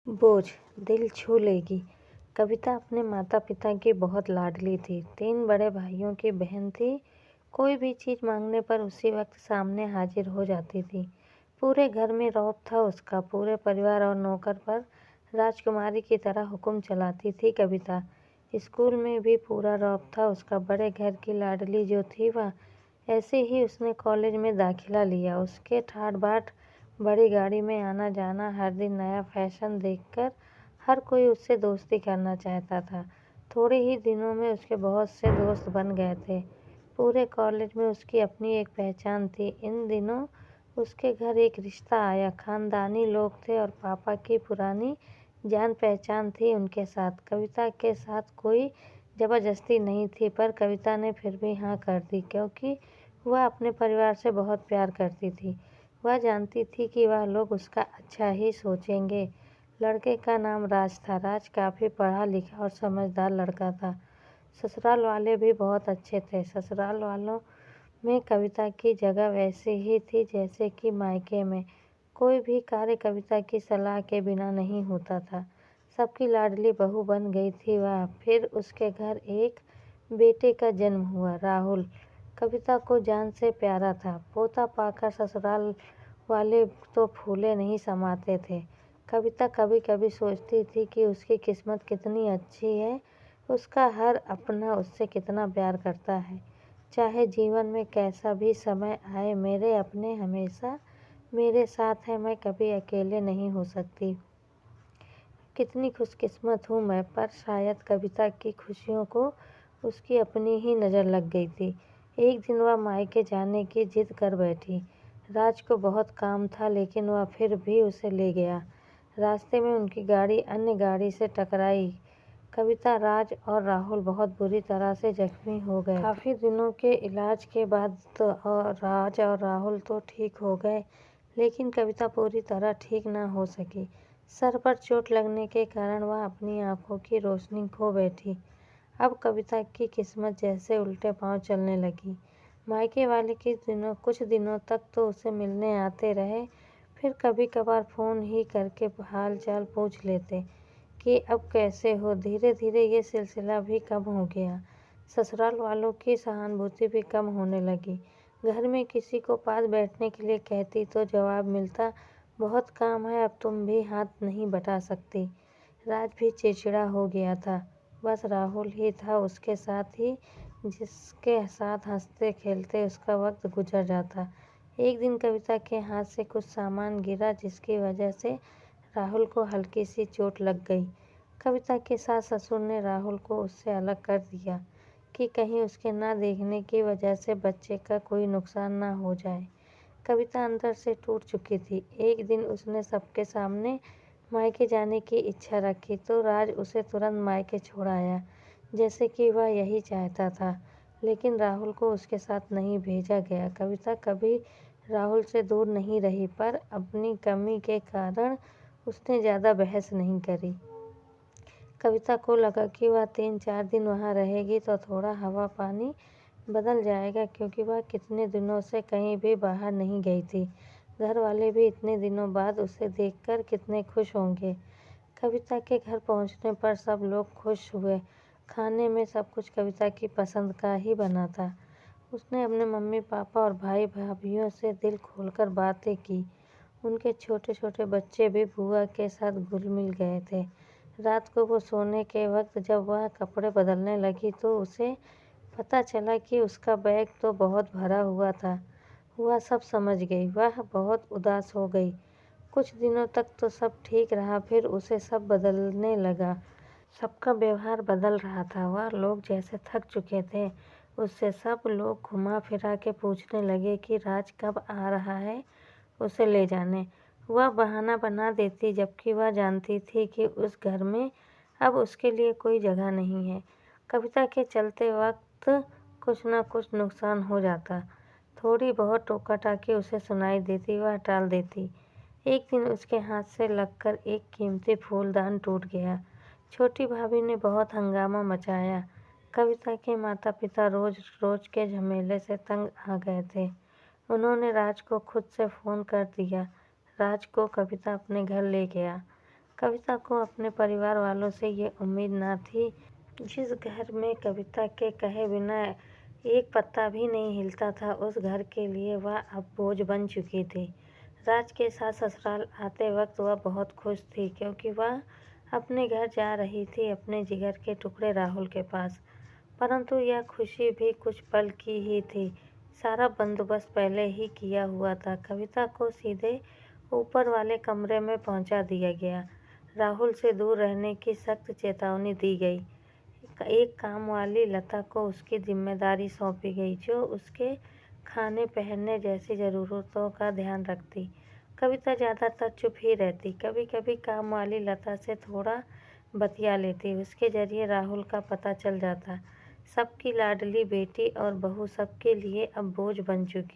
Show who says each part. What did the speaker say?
Speaker 1: बोझ दिल छू लेगी। कविता अपने माता पिता की बहुत लाडली थी। 3 बड़े भाइयों की बहन थी। कोई भी चीज़ मांगने पर उसी वक्त सामने हाजिर हो जाती थी। पूरे घर में रौब था उसका। पूरे परिवार और नौकर पर राजकुमारी की तरह हुक्म चलाती थी कविता। स्कूल में भी पूरा रौब था उसका। बड़े घर की लाडली जो थी वह। ऐसे ही उसने कॉलेज में दाखिला लिया। उसके ठाट बाट, बड़ी गाड़ी में आना जाना, हर दिन नया फैशन देखकर हर कोई उससे दोस्ती करना चाहता था। थोड़े ही दिनों में उसके बहुत से दोस्त बन गए थे। पूरे कॉलेज में उसकी अपनी एक पहचान थी। इन दिनों उसके घर एक रिश्ता आया। खानदानी लोग थे और पापा की पुरानी जान पहचान थी उनके साथ। कविता के साथ कोई ज़बरदस्ती नहीं थी, पर कविता ने फिर भी हाँ कर दी, क्योंकि वह अपने परिवार से बहुत प्यार करती थी। वह जानती थी कि वह लोग उसका अच्छा ही सोचेंगे। लड़के का नाम राज था। राज काफ़ी पढ़ा लिखा और समझदार लड़का था। ससुराल वाले भी बहुत अच्छे थे। ससुराल वालों में कविता की जगह वैसे ही थी जैसे कि मायके में। कोई भी कार्य कविता की सलाह के बिना नहीं होता था। सबकी लाडली बहू बन गई थी वह। फिर उसके घर एक बेटे का जन्म हुआ, राहुल। कविता को जान से प्यारा था। पोता पाकर ससुराल वाले तो फूले नहीं समाते थे। कविता कभी कभी सोचती थी कि उसकी किस्मत कितनी अच्छी है। उसका हर अपना उससे कितना प्यार करता है। चाहे जीवन में कैसा भी समय आए, मेरे अपने हमेशा मेरे साथ हैं। मैं कभी अकेले नहीं हो सकती। कितनी खुशकिस्मत हूँ मैं। पर शायद कविता की खुशियों को उसकी अपनी ही नज़र लग गई थी। एक दिन वह मायके जाने की जिद कर बैठी। राज को बहुत काम था, लेकिन वह फिर भी उसे ले गया। रास्ते में उनकी गाड़ी अन्य गाड़ी से टकराई। कविता, राज और राहुल बहुत बुरी तरह से जख्मी हो गए। काफ़ी दिनों के इलाज के बाद राज और राहुल तो ठीक हो गए, लेकिन कविता पूरी तरह ठीक न हो सकी। सर पर चोट लगने के कारण वह अपनी आंखों की रोशनी खो बैठी। अब कविता की किस्मत जैसे उल्टे पांव चलने लगी। मायके वाले कुछ दिनों तक तो उसे मिलने आते रहे, फिर कभी कभार फ़ोन ही करके हाल चाल पूछ लेते कि अब कैसे हो। धीरे धीरे ये सिलसिला भी कम हो गया। ससुराल वालों की सहानुभूति भी कम होने लगी। घर में किसी को पास बैठने के लिए कहती तो जवाब मिलता, बहुत काम है, अब तुम भी हाथ नहीं बटा सकती। राज भी चिड़चिड़ा हो गया था। बस राहुल ही था उसके साथ ही, जिसके साथ हंसते खेलते उसका वक्त गुजर जाता। एक दिन कविता के हाथ से कुछ सामान गिरा, जिसकी वजह से राहुल को हल्की सी चोट लग गई। कविता के सास ससुर ने राहुल को उससे अलग कर दिया कि कहीं उसके ना देखने की वजह से बच्चे का कोई नुकसान ना हो जाए। कविता अंदर से टूट चुकी थी। एक दिन उसने सबके सामने मायके जाने की इच्छा रखी तो राज उसे तुरंत मायके छोड़ आया, जैसे कि वह यही चाहता था। लेकिन राहुल को उसके साथ नहीं भेजा गया। कविता कभी राहुल से दूर नहीं रही, पर अपनी कमी के कारण उसने ज़्यादा बहस नहीं करी। कविता को लगा कि वह 3-4 दिन वहाँ रहेगी तो थोड़ा हवा पानी बदल जाएगा, क्योंकि वह कितने दिनों से कहीं भी बाहर नहीं गई थी। घर वाले भी इतने दिनों बाद उसे देखकर कितने खुश होंगे। कविता के घर पहुँचने पर सब लोग खुश हुए। खाने में सब कुछ कविता की पसंद का ही बना था। उसने अपने मम्मी पापा और भाई भाभीयों से दिल खोलकर बातें की। उनके छोटे छोटे बच्चे भी बुआ के साथ घुल मिल गए थे। रात को वो सोने के वक्त जब वह कपड़े बदलने लगी तो उसे पता चला कि उसका बैग तो बहुत भरा हुआ था। वह सब समझ गई। वह बहुत उदास हो गई। कुछ दिनों तक तो सब ठीक रहा, फिर उसे सब बदलने लगा। सबका व्यवहार बदल रहा था। वह लोग जैसे थक चुके थे उससे। सब लोग घुमा फिरा के पूछने लगे कि राज कब आ रहा है उसे ले जाने। वह बहाना बना देती, जबकि वह जानती थी कि उस घर में अब उसके लिए कोई जगह नहीं है। कविता के चलते वक्त कुछ न कुछ नुकसान हो जाता। थोड़ी बहुत टोका टाकी उसे सुनाई देती, वह टाल देती। एक दिन उसके हाथ से लगकर एक कीमती फूलदान टूट गया। छोटी भाभी ने बहुत हंगामा मचाया। कविता के माता पिता रोज रोज के झमेले से तंग आ गए थे। उन्होंने राज को खुद से फ़ोन कर दिया। राज को कविता अपने घर ले गया। कविता को अपने परिवार वालों से ये उम्मीद न थी। जिस घर में कविता के कहे बिना एक पत्ता भी नहीं हिलता था, उस घर के लिए वह अब बोझ बन चुकी थी। राज के साथ ससुराल आते वक्त वह बहुत खुश थी, क्योंकि वह अपने घर जा रही थी, अपने जिगर के टुकड़े राहुल के पास। परंतु यह खुशी भी कुछ पल की ही थी। सारा बंदोबस्त पहले ही किया हुआ था। कविता को सीधे ऊपर वाले कमरे में पहुंचा दिया गया। राहुल से दूर रहने की सख्त चेतावनी दी गई। एक काम वाली लता को उसकी जिम्मेदारी सौंपी गई, जो उसके खाने पहनने जैसी ज़रूरतों का ध्यान रखती। कविता ज़्यादातर चुप ही रहती। कभी कभी काम वाली लता से थोड़ा बतिया लेती। उसके जरिए राहुल का पता चल जाता। सबकी लाडली बेटी और बहू सबके लिए अब बोझ बन चुकी।